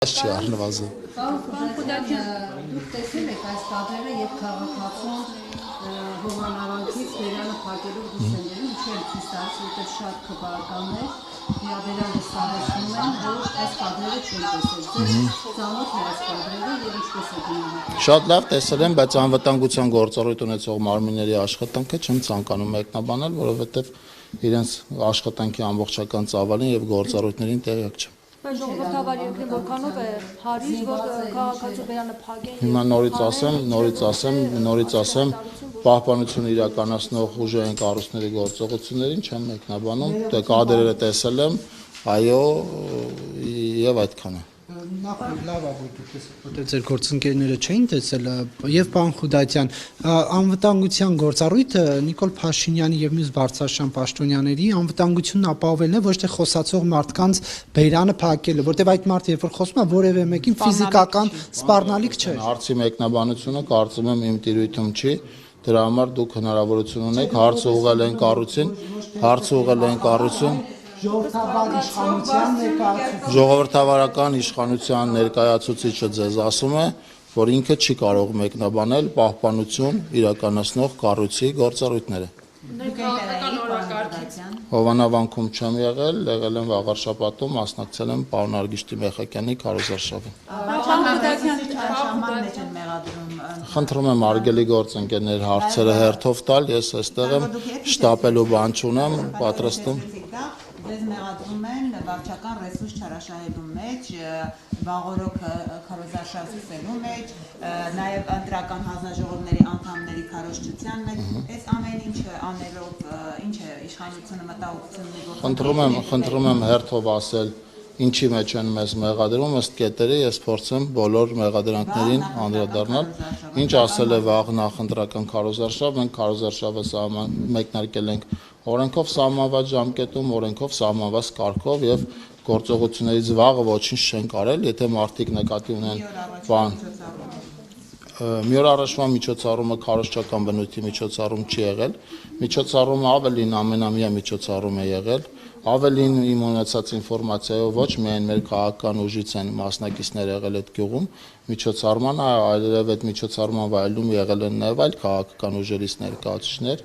Չի առնվազն։ Դուք տեսել եք այս կադրերը եւ քաղաքացուն հովանարանքից Բերյանը փակելով դուսեներում ինչեր ցույց տալիս, որտեղ շատ քվեականներ միաբերան վստահեցնում են, որ այս կադրերը չեն տեսել։ Ծանոթ է այս կադրերը եւ ինչպես է գնահատում։ Շատ լավ տեսել եմ, բայց անվտանգության գործառույթ ունեցող մարմինների աշխատանքը չեմ ցանկանում մեկնաբանել, որովհետեւ իրենց աշխատանքի ամբողջական ծավալին եւ գործառույթներին տեղյակ չեմ։ Բայց ժողովրդավար երկրին որքանով է հարիզ, որ քաղաքացու Բերյանը փակեն։ Հիմա նորից ասեմ, պահպանություն իրականացնող ուժային կառույցների գործողություններին չեմ մեկնաբանում, դե կադրերը տեսել եմ, այո, եւ այդքանը։ Լավ է, որ դուք տեսեք, ձեր գործընկերները չէին տեսել եւ պարոն Խուդատյան, անվտանգության գործառույթը Նիկոլ Փաշինյանի եւ մյուս բարձրաստիճան պաշտոնյաների անվտանգությունն ապահովելն է, ոչ թե խոսացող մարդկանց Բերյանը փակելը, որտեւ այդ մարդը երբ որ խոսում է, որևէ մեկին ֆիզիկական սպառնալիք չէ։ Հարցի մեկնաբանությունը կարծում եմ իմ տիրույթում չի, դրա համար դուք հնարավորություն ունեք հարցը ուղղել այն կառույցին, ժողովրդավարական իշխանության ներկայացուցիչը ձեզ ասում է, որ ինքը չի կարող մեկնաբանել պահպանություն իրականացնող կառույցի գործառույթները։ Հովանավանքում չեմ եղել եմ վաղար շաբաթում, մասնակցել եմ պարոն Արգիշտի Մեխակյանի քարոզարշավին։ Խնդրում եմ արգելի գործընկերներ հարցերը հերթով տալ, ես այստեղ եմ շտապելու բան չունեմ, պատրաստ եմ։ Ձեզ մեղադրում են վարչական ռեսուրս չարաշահելու մեջ, վաղօրոք քարոզարշավ սկսելու մեջ, նաև ընտրական հանձնաժողովների անդամների քարոզչության մեջ, այս ամեն ինչը անելով ինչ է իշխանությունը մտահոգություն ունի, խնդրում եմ հերթով ասել ինչի մեջ են մեզ մեղադրում, ըստ կետերի ես փորձեմ բոլոր մեղադրանքներին անդրադառնալ, ինչ ասել է վաղ նախընտրական քարոզարշավ, մենք քարոզարշավը մեկնարկել ենք օրենքով սահմանված ժամկետում, օրենքով սահմանված կարգով եւ գործողություններից վաղը ոչինչ չենք արել, եթե մարդիկ նկատի ունեն բան։ Մի օր առաջվա միջոցառումը քարոզչական բնույթի միջոցառում չի եղել, միջոցառումը ավելին ամենամյա միջոցառում է եղել, ավելին իմ ունեցած ինֆորմացիայով ոչ միայն մեր քաղաքական ուժից են մասնակիցներ եղել այդ գյուղում միջոցառման, այլև այդ միջոցառման վայելում եղել են նաև այլ քաղաքական ուժերից ներկայացուցիչներ։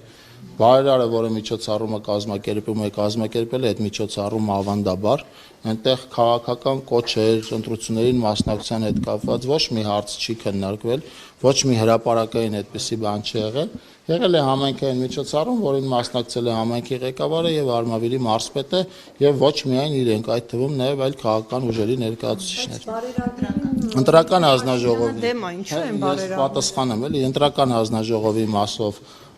Բարերարը, որը միջոցառումը կազմակերպել է այդ միջոցառումը ավանդաբար, այնտեղ քաղաքական կոչեր, ընտրություններին մասնակցության հետ կապված ոչ մի հարց չի քննարկվել, ոչ մի հրապարակային այդպիսի բան չի եղել։ Եղել է համայնքային միջոցառում, որին մասնակցել է համայնքի ղեկավարը եւ Արմավիրի մարզպետը եւ ոչ միայն իրենք, այդ թվում նաև այլ քաղաքական ուժերի ներկայացուցիչներ։ Ընտրական հանձնաժողովի պատասխանեմ էլի, ընտրական հանձնաժողովի մասով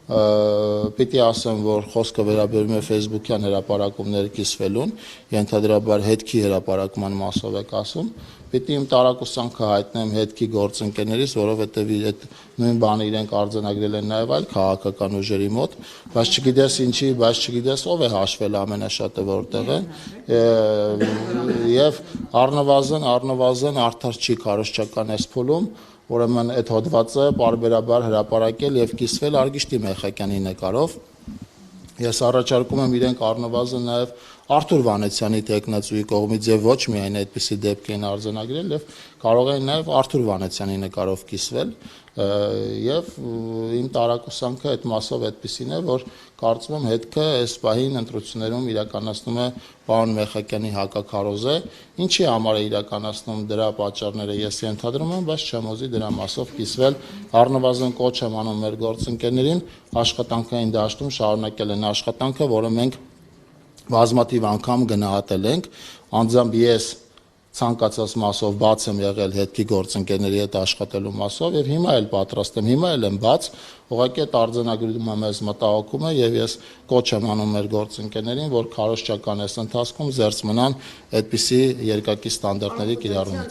պիտի ասեմ, որ խոսքը վերաբերում է Facebook-յան հրապարակումներ կիսվելուն, ենթադրաբար հետքի հրապարակման մասով եք ասում, պիտի իմ տարակուսանքը հայտնեմ հետքի գործընկերներից, որովհետև այդ նույն բանը իրենք արձանագրել են նաև այլ քաղաքական ուժերի մոտ, բայց չգիտես ով է հաշվել ամենաշատը որտեղ է, եւ առնվազն արդար չի քարոզչական այս փուլում, ուրեմն այդ հոդվածը բարբերաբար հրապարակել եւ կիսվել Արգիշտի Մեխակյանի նկարով։ Ես առաջարկում եմ իրենք առնվազն նաև Արթուր Վանեցյանի տեխնացուի կողմից եւ ոչ միայն այդպիսի դեպք են արձանագրել եւ կարող են նաև Արթուր Վանեցյանի նկարով կիսվել եւ իմ տարակուսանքը այդ մասով այդպիսին է, որ կարծում եմ հետքը այս պահին ընտրություններում իրականացնում է պարոն Մեխակյանի հակաքարոզը, ինչի համար է իրականացնում դրա պատճառները ես ենթադրում եմ, բայց չեմ ուզի դրա մասով կիսվել, առնվազն կոչ եմ անում մեր գործընկերներին աշխատանքային դաշտում շարունակել են աշխատանքը, որը մենք բազմաթիվ անգամ գնահատել ենք, անձամբ ես ցանկացած մասով բաց եմ եղել հետքի գործընկերների հետ աշխատելու մասով եւ հիմա էլ պատրաստ եմ, հիմա էլ եմ բաց, ուղղակի այդ արձանագրումը մեզ մտահոգում է եւ ես կոչ եմ անում մեր գործընկերներին, որ քարոզչական այս ընթացքում զերծ մնան այդպիսի երկակի ստանդարտների կիրառումից։